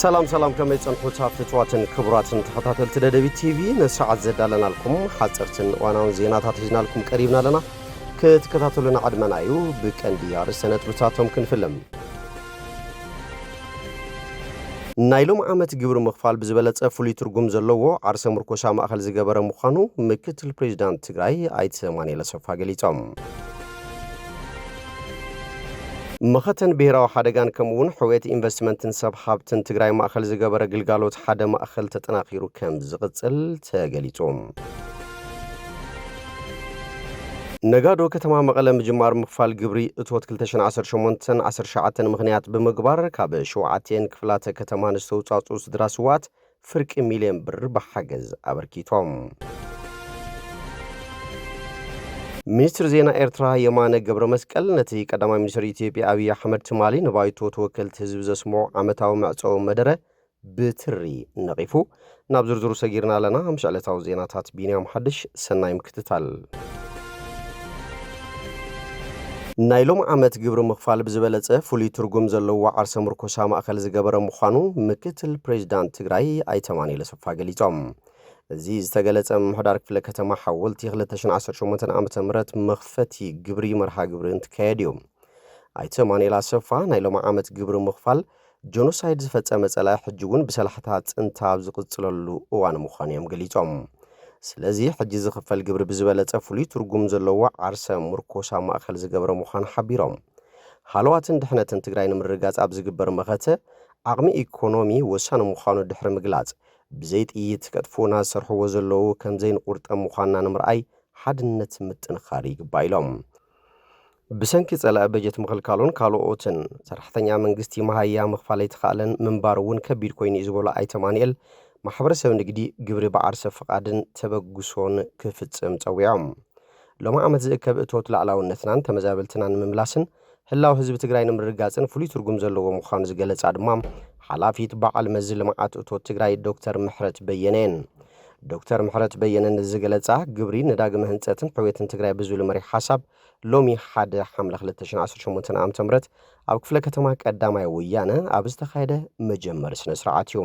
سلام كما يتصنحوا تفتواتن كبراتن تخطاتل تدبي تي في نسعد زدالنا لكم حصرتن وانا زينات هاتجنا لكم قريبنا لنا كتكتاتلنا عدمنايو بكندي ارسنت بتاتهم كنفلم نايلوم عامت جبر مخفال بزبلت فولي ترجم زلوا عرس مركوشا مأخل زجبر مخانو مكتل بريزيدنت تግራይ አይተ ማንኤል አሰፋ ገሊጾም مختن بيراو حدغان كمون حويت ኢንቨስትመንትን ሰብ ሀብትን ትግራይ ማእከል ዝገበረ ግልጋሎት ሓደ ማእከል ተጠናኺሩ ከም ዝቅጽል ተገሊጾም ነጋዶ ከተማ መቀለ ምጅማር ምክፋል ግብሪ እቶት 2018 19 ምክንያት በመግባር ካብ ሸውዓቴን ክፍላተ ከተማ ንስተውጻጹ ስድራስዋት ፍርቂ ሚሊዮን ብር በሐገዝ አበርኪቶም ሚኒስትር ዜና ኤርትራ የማነ ገብረ መስቀል ነቲ ቀዳማይ ሚኒስትር ኢትዮጵያ አብይ አህመድ ትማሊ ንባይቶ ተወከልት ህዝብ ዘስሞ ዓመታዊ መዕጾው መደረ ብትሪ ነቂፉ ናብ ዝርዝሩ ሰጊርና ለና ምሻለታው ዜናታት ቢኒያም ሐድሽ ሰናይ ምክትታል ናይሎም ዓመት ግብር ምክፋል ብዝበለጸ ፍሉይ ትርጉም ዘለዎ ዓርሰ ምርኮሳ ማእከል ዝገበረ ምዃኑ ምክትል ፕሬዝዳንት ትግራይ አይተ ማንኤል አሰፋ ገሊጾም እዚ ዝተገለጸ ምሕዳር ክፍለ ከተማ ሓወልቲ 2018 ዓመተ ምህረት መኽፈቲ ግብሪ መርሃ ግብሪ እንትካየድ እዩ አይተ ማንኤል አሰፋ ናይሎም ዓመት ግብሪ ምክፋል ጆኖሳይድ ዝፈጸመ ጸላኢ ሕጂ እውን ብሰላሕታ ጽንታ ዝቕጽለሉ እዋን ምዃኑ እዮም ገሊጾም ስለዚ ሕጂ ዝኽፈል ግብሪ ብዝበለጸ ፍሉይ ትርጉም ዘለዎ ዓርሰ ምርኮሳ ማእከል ዝገበረ ምዃኑ ሓቢሮም ሃልዋትን ድሕነትን ትግራይ ንምርጋጽ ኣብ ዝግበር መኸተ ዓቕሚ ኢኮኖሚ ወሳኒ ምዃኑ ድሕሪ ምግላጽ ብዘይ ጥይት ከጥፎና ዝሰርሕዎ ዘለዉ ከም ዘይንቁርጠም ምዃንና ንምርኣይ ሓድነት ምጥንኻር ይግባእ ኢሎም ብሰንኪ ጸላኢ በጀት ምኽልካሎን ካልኦትን ሰራሕተኛ መንግስቲ መሃያ ምኽፋል ኣይተኻእለን ምንባር እውን ከቢድ ኮይኑ እዩ ዝበሎ አይተ ማንኤል ማሕበረሰብ ንግዲ ግብሪ በዓርሰ ፍቃድን ተበግሶን ክፍጽም ጸዊዖም ሎማ ዓመት ዝእከብ እቶት ላዕላውነትናን ተመዛበልትናን ምምላስን ህላው ህዝቢ ትግራይ ንምርጋጽን ፍሉይ ትርጉም ዘለዎ ምዃኑ ዝገለጸ ድማ ሓላፊት በዓል መዝል ልምዓት እቶት ትግራይ ዶክተር ምሕረት በየነን ዶክተር ምሕረት በየነን ዝገለጻ ግብሪ ንዳግመ ህንጸትን ሕውየትን ትግራይ ብዝብል መሪሕ ሓሳብ ሎሚ 1 ሐምለ 2018 ዓ.ም ኣብ ክፍለ ከተማ ቀዳማይ ወያነ ኣብ ዝተኻየደ መጀመር ስነ ስርዓት እዩ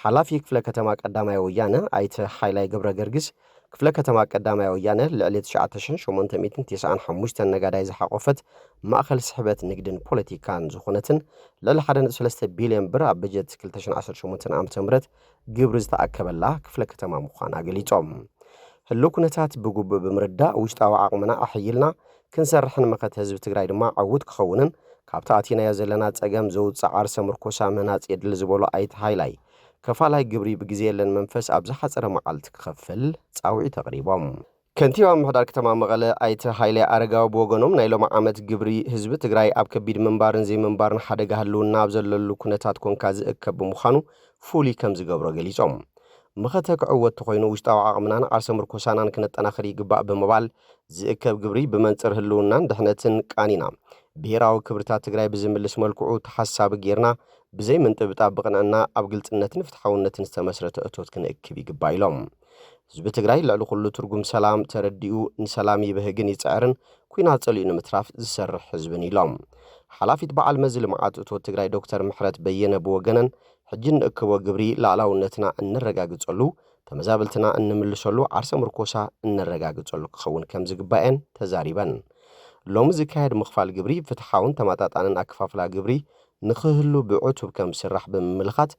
ሓላፊ ክፍለ ከተማ ቀዳማይ ወያነ አይተ ሃይላይ ገብረ ገርግስ ክፍለ ከተማ ቀዳማይ ወያነ ልዕሊ 9895 ነጋዳይ ዝሓቆፈት ማእከል ስሕበት ንግድን ፖለቲካን ዝኾነትን ልዕሊ 1.3 ቢልዮን ብር ኣብ በጀት 2018 ዓ.ም ግብሪ ዝተኣከበላ ክፍለ ከተማ ምዃና ገሊጾም ህሉ ኩነታት ብጉቡእ ብምርዳእ ውሽጣዊ ዓቕምና ኣሕይልና ክንሰርሕን መኸተ ህዝቢ ትግራይ ድማ ዓውት ክኸውንን ካብቲ ኣቲናዮ ዘለና ጸገም ዘውፅእ ዓርሰ ምርኮሳ ምህናጽ የድሊ ዝበሎ አይተ ሃይላይ ከፋላይ ግብሪ በጊዜ የለን መንፈስ ኣብ ዝሓፀረ መዓልቲ ክኸፍል ጻውዒ ተቕሪቦም ከንቲባ ምሕዳር ከተማ መቐለ አይተ ሃይላይ አረጋዊ ብወገኖም ናይሎም ዓመት ግብሪ ህዝቢ ትግራይ ኣብ ከቢድ ምንባርን ዘይምንባርን ሓደጋ ህልውና ኣብ ዘለሉ ኩነታት ኮንካ ዝእከብ ብምዃኑ ፍሉይ ከም ዝገብሮ ገሊጾም መኸተ ክዕወት ኮይኑ ውሽጣዊ ዓቕምናን ዓርሰ ምርኮሳናን ክነጠናኽር ይግባእ ብምባል ዝእከብ ግብሪ ብመንጽር ህልውናን ድሕነትን ቃኒና ብሄራዊ ክብርታት ትግራይ ብዝምልስ መልክዑ ተሓሳቢ ጌርና ብዘይ ምንጥብጣብ ብቕንዕና ኣብ ግልጽነትን ፍትሓውነትን ዝተመስረተ እቶት ክንእክብ ይግባእ ኢሎም ህዝቢ ትግራይ ልዕሊ ኩሉ ትርጉም ሰላም ተረዲኡ ንሰላም ይብህግን ይጽዕርን ኩናት ጸሊኡ ንምትራፍ ዝሰርሕ ህዝብን ኢሎም ሓላፊት በዓል መዝል ልምዓት እቶት ትግራይ ዶክተር ምሕረት በየነ ብወገነን ሕጂ ንእክቦ ግብሪ ላዕላውነትና እንረጋግጸሉ ተመዛበልትና እንምልሰሉ ዓርሰ ምርኮሳ እንረጋግጸሉ ክኸውን ከም ዝግባኤን ተዛሪበን ሎሚ ዝካየድ ምኽፋል ግብሪ ፍትሓውን ተማጣጣንን ኣከፋፍላ ግብሪ ንኽህሉ ብዕቱብ ከም ስራሕ ብምምልኻት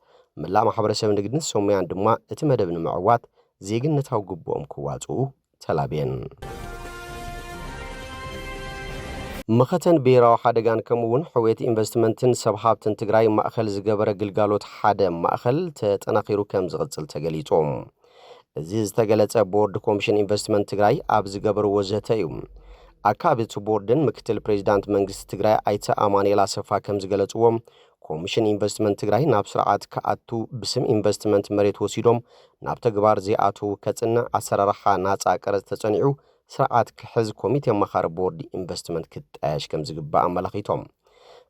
መላእ ማሕበረሰብ ንግድን ሰሙያን ድማ እቲ መደብ ንምዕዋት ዜግነታዊ ግቦኦም ክዋጽኡ ተላብየን መኸተን ብሄራዊ ሓደጋን ከምኡውን ሕውየት ኢንቨስትመንትን ሰብ ሃብትን ትግራይ ማእከል ዝገበረ ግልጋሎት ሓደ ማእከል ተጠናኺሩ ከም ዝቕጽል ተገሊጾም እዚ ዝተገለጸ ቦርድ ኮሚሽን ኢንቨስትመንት ትግራይ ኣብ ዝገበርዎ ዘተ እዩ ኣካብቲ ቦርድን ምክትል ፕሬዝዳንት መንግስቲ ትግራይ አይተ ማንኤል አሰፋ ከም ዝገለጽዎም ኮሚሽን ኢንቨስትመንት ትግራይ ናብ ስርዓት ከኣቱ ብስም ኢንቨስትመንት መሬት ወሲዶም ናብ ተግባር ዘይኣቱ ከጽንዕ ኣሰራርሓ ናጻ ቀረጽ ተጸኒዑ ስርዓት ክሕዝ ኮሚቴ መኻሪ ቦርድ ኢንቨስትመንት ክጣየሽ ከም ዝግባእ ኣመላኺቶም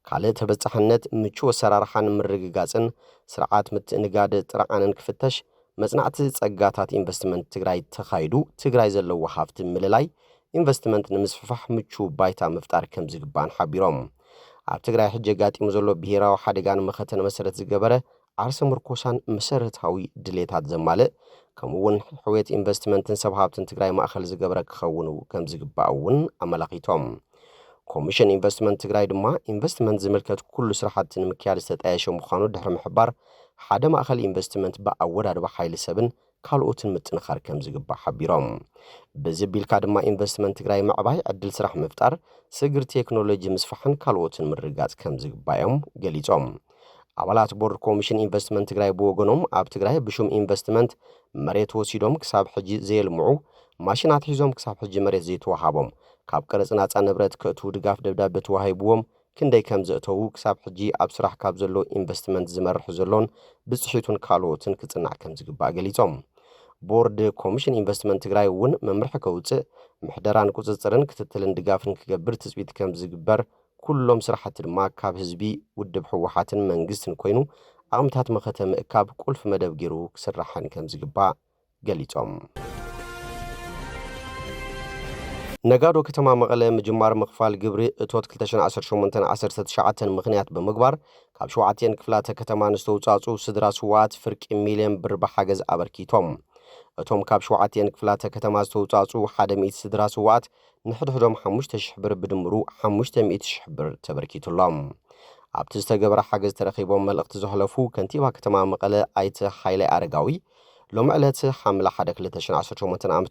ካልእ ተበጻሕነት ምቹው ኣሰራርሓን ምርግጋጽን ስርዓት ምትእንጋድ ጥርዓንን ክፍተሽ መጽናዕቲ ጸጋታት ኢንቨስትመንት ትግራይ ተኻይዱ ትግራይ ዘለዎ ሃብቲ ምልላይ ኢንቨስትመንት ንምስፍፋሕ ምቹው ባይታ ምፍጣር ከም ዝግባእን ሓቢሮም ኣብ ትግራይ ሕጂ ጋጢሙ ዘሎ ብሄራዊ ሓደጋን መኸተን መሰረት ዝገበረ ዓርሰ ምርኮሳን መሰረታዊ ድሌታት ዘማልእ ከምኡውን ሕውየት ኢንቨስትመንትን ሰብ ሃብትን ትግራይ ማእኸል ዝገበረ ክኸውን ከም ዝግባእ እውን ኣመላኺቶም ኮሚሽን ኢንቨስትመንት ትግራይ ድማ ኢንቨስትመንት ዝምልከት ኩሉ ስራሕቲ ንምክያድ ዝተጣየሸ ምዃኑ ድሕሪ ምሕባር ሓደ ማእኸል ኢንቨስትመንት ብኣወዳድባ ሓይሊ ሰብን ካልኦትን ምጥንኻር ከም ዝግባእ ሓቢሮም በዚ ቢልካ ድማ ኢንቨስትመንት ትግራይ ምዕባይ ዕድል ስራሕ ምፍጣር ስግር ቴክኖሎጂ ምስፋሕን ካልኦትን ምርጋጽ ከም ዝግባዮም ገሊጾም ኣባላት ቦርድ ኮሚሽን ኢንቨስትመንት ትግራይ ብወገኖም ኣብ ትግራይ ብሹም ኢንቨስትመንት መሬት ወሲዶም ክሳብ ሕጂ ዘየልምዑ ማሽናት ሒዞም ክሳብ ሕጂ መሬት ዘይተዋሃቦም ካብ ቀረጽ ናጻ ንብረት ከእትዉ ድጋፍ ደብዳቤ ተዋሂብዎም ክንደይ ከም ዘእተዉ ክሳብ ሕጂ ኣብ ስራሕ ካብ ዘሎ ኢንቨስትመንት ዝመርሑ ዘሎን ብጽሒቱን ካልኦትን ክጽናዕ ከም ዝግባእ ገሊጾም ቦርድ ኮሚሽን ኢንቨስትመንት ትግራይ እውን መምርሒ ከውፅእ ምሕደራን ቁጽጽርን ክትትልን ድጋፍን ክገብር ትጽቢት ከም ዝግበር ኩሎም ስራሕቲ ድማ ካብ ህዝቢ ውድብ ሕወሓትን መንግስትን ኮይኑ ኣቕምታት መኸተ ምእካብ ቁልፍ መደብ ገይሩ ክስራሕን ከም ዝግባእ ገሊጾም ነጋዶ ከተማ መቐለ ምጅማር ምኽፋል ግብሪ እቶት 2018-19 ምኽንያት ብምግባር ካብ 7 ክፍላተ ከተማ ንዝተውጻጹ ስድራ ስዋኣት ፍርቂ ሚልዮን ብር ብሓገዝ ኣበርኪቶም እቶም ካብ 7 ክፍላተ ከተማ ዝተውጻጹ 100 ስድራ ስዋኣት ንሕድሕዶም 5,000 ብር ብድምሩ 500,000 ብር ተበርኪቱሎም ኣብቲ ዝተገበረ ሓገዝ ተረኺቦም መልእኽቲ ዘሕለፉ ከንቲባ ከተማ መቐለ ኣይተ ሃይለ ኣረጋዊ ሎም ዕለት ሓምለ 1 2018 ዓ.ም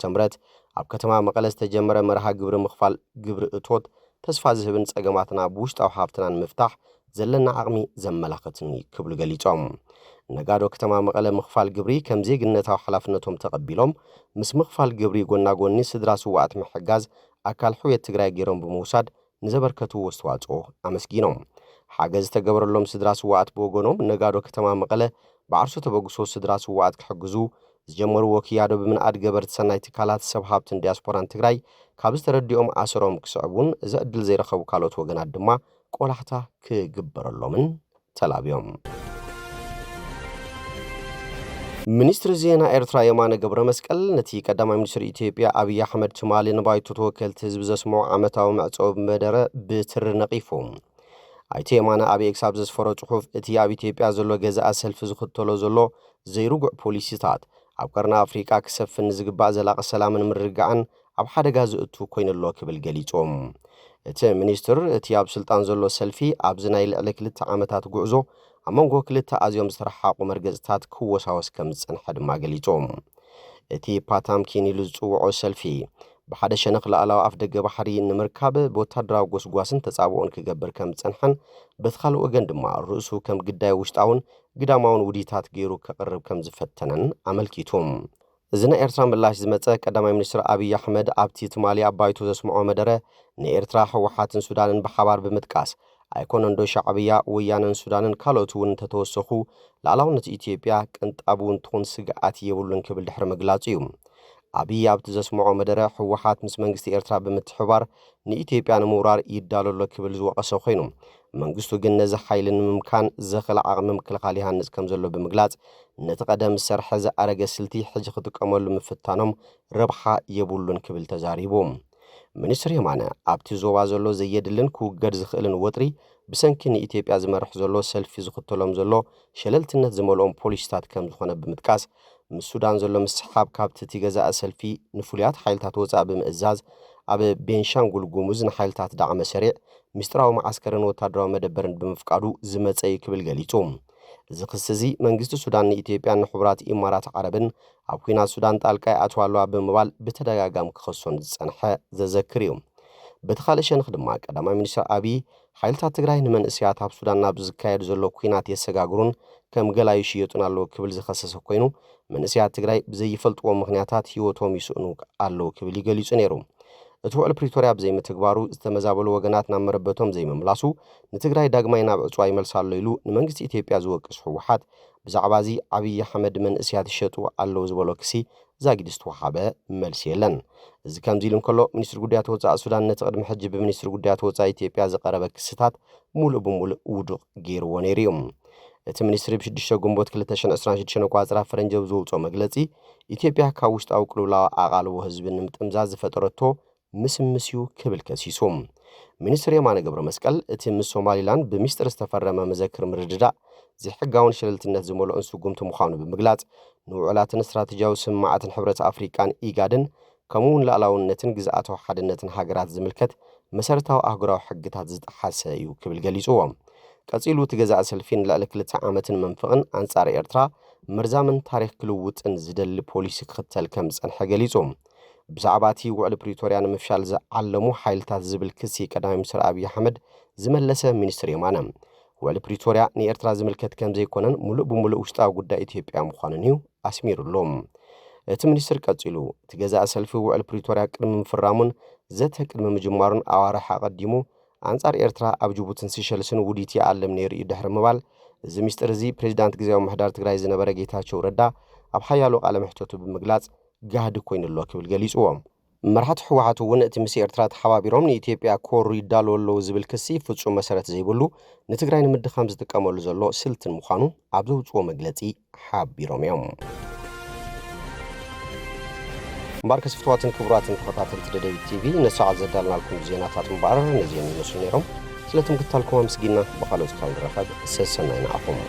ኣብ ከተማ መቐለ ዝተጀመረ መርሃ ግብሪ ምኽፋል ግብሪ እቶት ተስፋ ዝህብን ጸገማትና ብውሽጣዊ ሃብትናን ምፍታሕ ዘለና ዓቕሚ ዘመላኽትን ክብሉ ገሊጾም ነጋዶ ከተማ መቐለ ምኽፋል ግብሪ ከም ዜግነታዊ ሓላፍነቶም ተቐቢሎም ምስ ምኽፋል ግብሪ ጎናጎኒ ስድራ ስዋኣት ምሕጋዝ ኣካል ሕውየት ትግራይ ገይሮም ብምውሳድ ንዘበርከቱ ኣስተዋጽኦ ኣመስጊኖም ሓገዝ ተገበረሎም ስድራ ስዋኣት ብወገኖም ነጋዶ ከተማ መቐለ ብዓርሶ ተበግሶ ስድራ ስዋኣት ክሕግዙ ዝጀመርዎ ክያዶ ብምንኣድ ገበርቲ ሰናይ ትካላት ሰብ ሃብትን ዲያስፖራን ትግራይ ካብ ዝተረዲኦም ኣሰሮም ክስዕቡን እዚ ዕድል ዘይረኸቡ ካልኦት ወገናት ድማ ቆላሕታ ክግበረሎምን ተላብዮም ሚኒስትር ዜና ኤርትራ የማነ ገብረ መስቀል ነቲ ቀዳማይ ሚኒስትር ኢትዮጵያ አብይ አሕመድ ቱማሊ ንባይቱ ተወከልቲ ህዝቢ ዘስምዑ ዓመታዊ መዕጾብ መደረ ብትር ነቒፉ ኣይተ የማነ ኣብ ኤክስ ኣብ ዘስፈሮ ጽሑፍ እቲ ኣብ ኢትዮጵያ ዘሎ ገዛእ ሰልፊ ዝኽተሎ ዘሎ ዘይርጉዕ ፖሊሲታት ኣብ ቀርና ኣፍሪቃ ክሰፍን ዝግባእ ዘላቒ ሰላምን ምርግጋዕን ኣብ ሓደጋ ዝእቱ ኮይኑሎ ክብል ገሊጾም እቲ ሚኒስትር እቲ ኣብ ስልጣን ዘሎ ሰልፊ ኣብዚ ናይ ልዕሊ 2 ዓመታት ጉዕዞ ኣብ መንጎ ክልተ ኣዝዮም ዝተረሓቑ መርገጽታት ክወሳወስ ከም ዝጸንሐ ድማ ገሊጾም እቲ ፓታምኪን ኢሉ ዝጽውዖ ሰልፊ ብሓደ ሸነኽ ላዕላዊ ኣፍ ደገ ባሕሪ ንምርካብ ብወታደራዊ ጎስጓስን ተጻብኦን ክገብር ከም ዝጸንሐን በቲ ካልእ ወገን ድማ ርእሱ ከም ግዳይ ውሽጣውን ግዳማውን ውዲታት ገይሩ ከቕርብ ከም ዝፈተነን ኣመልኪቱም እዚ ናይ ኤርትራ ምላሽ ዝመጸ ቀዳማይ ሚኒስትር አብይ አሕመድ ኣብቲ ትማሊ ኣባይቱ ዘስምዖ መደረ ንኤርትራ ሕወሓትን ሱዳንን ብሓባር ብምጥቃስ ኣይኮነንዶ ሻዕብያ ወያነን ሱዳንን ካልኦት እውን ተተወሰኹ ላዕላውነት ኢትዮጵያ ቅንጣብ እንትኹን ስግኣት የብሉን ክብል ድሕሪ ምግላጹ እዩ አብይ ኣብቲ ዘስምዖ መደረ ሕወሓት ምስ መንግስቲ ኤርትራ ብምትሕባር ንኢትዮጵያ ንምውራር ይዳለሎ ክብል ዝወቐሰ ኮይኑ መንግስቱ ግን ነዚ ሓይሊ ንምምካን ዘኽእለ ዓቕሚ ምክልኻል ይሃንጽ ከም ዘሎ ብምግላጽ ነቲ ቀደም ዝሰርሐ ዝኣረገ ስልቲ ሕጂ ክጥቀመሉ ምፍታኖም ረብሓ የብሉን ክብል ተዛሪቡ ሚኒስትር የማነ ኣብቲ ዞባ ዘሎ ዘየድልን ክውገድ ዝኽእልን ወጥሪ ብሰንኪ ንኢትዮጵያ ዝመርሕ ዘሎ ሰልፊ ዝኽተሎም ዘሎ ሸለልትነት ዝመልኦም ፖሊስታት ከም ዝኾነ ብምጥቃስ ምስ ሱዳን ዘሎ ምስሓብ ካብቲ ትገዛእ ሰልፊ ንፍሉያት ሓይልታት ወጻእ ብምእዛዝ ኣብ ቤንሻንጉል ጉሙዝ ንሓይልታት ዳዕመ ሰሪዕ ሚስጥራዊ ማዓስከርን ወታደራዊ መደበርን ብምፍቃዱ ዝመጸ ክብል ገሊጹ እዚ ክስ እዚ መንግስቲ ሱዳን ንኢትዮጵያ ንሕቡራት ኢማራት ዓረብን ኣብ ኩናት ሱዳን ጣልቃ ኣትዋሏ ብምባል ብተደጋጋሚ ክኸሶን ዝጸንሐ ዘዘክር እዩ በቲ ካልእ ሸነኽ ድማ ቀዳማይ ሚኒስትር አብይ ሓይልታት ትግራይ ንመንእስያት ኣብ ሱዳን ናብ ዝካየድ ዘሎ ኩናት የሰጋግሩን ከም ገላ ይሽየጡን ኣለዉ ክብል ዝኸሰሰ ኮይኑ መንእስያት ትግራይ ብዘይፈልጥዎ ምኽንያታት ህይወቶም ይስእኑ ኣለዉ ክብል ይገሊጹ ነይሩ እቲ ውዕል ፕሪቶርያ ብዘይምትግባሩ ዝተመዛበሉ ወገናት ናብ መረበቶም ዘይምምላሱ ንትግራይ ዳግማይ ናብ ዕፅዋ ይመልሳሎ ኢሉ ንመንግስቲ ኢትዮጵያ ዝወቅስ ሕወሓት ብዛዕባ እዚ አብይ አሕመድ መንእስያት ይሸጡ ኣለዉ ዝበሎ ክሲ ዛጊድ ዝተዋሃበ መልሲ የለን እዚ ከምዚ ኢሉ እንከሎ ሚኒስትር ጉዳያት ወጻኢ ሱዳን ነቲ ቅድሚ ሕጂ ብሚኒስትር ጉዳያት ወጻኢ ኢትዮጵያ ዝቐረበ ክስታት ሙሉእ ብሙሉእ ውዱቕ ገይርዎ ነይሩ እዩ እቲ ሚኒስትሪ ብ6 ግንቦት 2026 ቋፅራ ፈረንጂ ዝውፅኦ መግለጺ ኢትዮጵያ ካብ ውሽጣዊ ቅልውላዊ ኣቓልቦ ህዝቢ ንምጥምዛዝ ዝፈጠረቶ ምስምስዩ ክብል ከሲሱ ሚኒስትር የማነ ገብረ መስቀል እቲ ምስ ሶማሊላንድ ብምስጥር ዝተፈረመ መዘክር ምርድዳእ ዝሕጋውን ሸለልትነት ዝመልኦን ስጉምቲ ምዃኑ ብምግላጽ ንውዕላትን ስትራቴጂያዊ ስምዓትን ሕብረት ኣፍሪቃን ኢጋድን ከምኡውን ላዕላውነትን ግዝኣታዊ ሓድነትን ሃገራት ዝምልከት መሰረታዊ ኣህጉራዊ ሕግታት ዝጠሓሰ እዩ ክብል ገሊጹዎም ቀጺሉ ትገዛእ ሰልፊን ልዕሊ 2 ዓመትን መንፍቕን ኣንጻር ኤርትራ መርዛምን ታሪኽ ክልውጥን ዝደሊ ፖሊሲ ክኽተል ከም ዝጸንሐ ገሊጹም ብዛዕባ እቲ ውዕሊ ፕሪቶርያ ንምፍሻል ዝዓለሙ ሓይልታት ዝብል ክሲ ቀዳማይ ሚኒስትር ኣብይ ኣሕመድ ዝመለሰ ሚኒስትር የማነ ውዕሊ ፕሪቶርያ ንኤርትራ ዝምልከት ከም ዘይኮነን ሙሉእ ብምሉእ ውሽጣዊ ጉዳይ ኢትዮጵያ ምዃኑን እዩ ኣስሚሩሎም እቲ ሚኒስትር ቀጺሉ ትገዛእ ሰልፊ ውዕሊ ፕሪቶርያ ቅድሚ ምፍራሙን ዘተ ቅድሚ ምጅማሩን ኣዋርሕ ኣቐዲሙ ኣንጻር ኤርትራ ኣብ ጅቡትን ሲሸልስን ውዲት ይዓለም ነይሩ እዩ ድሕሪ ምባል እዚ ሚስጥር እዚ ፕሬዚዳንት ግዚያዊ ምሕዳር ትግራይ ዝነበረ ጌታቸው ረዳ ኣብ ሓያሎ ቃለ መሕተቱ ብምግላጽ ጋህዲ ኮይኑሎ ክብል ገሊጽዎም መራሕቲ ሕወሓት እውን እቲ ምስ ኤርትራ ተሓባቢሮም ንኢትዮጵያ ኮሩ ይዳለዉ ኣለዉ ዝብል ክሲ ፍጹም መሰረት ዘይብሉ ንትግራይ ንምድኻም ዝጥቀመሉ ዘሎ ስልትን ምዃኑ ኣብ ዘውፅዎ መግለጺ ሓቢሮም እዮም እምበር ከስፍትዋትን ክቡራትን ተኸታተልቲ ደደቢት ቲቪ ነሰዓት ዘዳልናልኩም ዜናታት ምባር ነዚኦም ይመስሉ ነይሮም ስለትምክታልኩም ኣመስጊና ብኻልኦት ካብ ንረኸብ ሰሰናይ ንኣኹም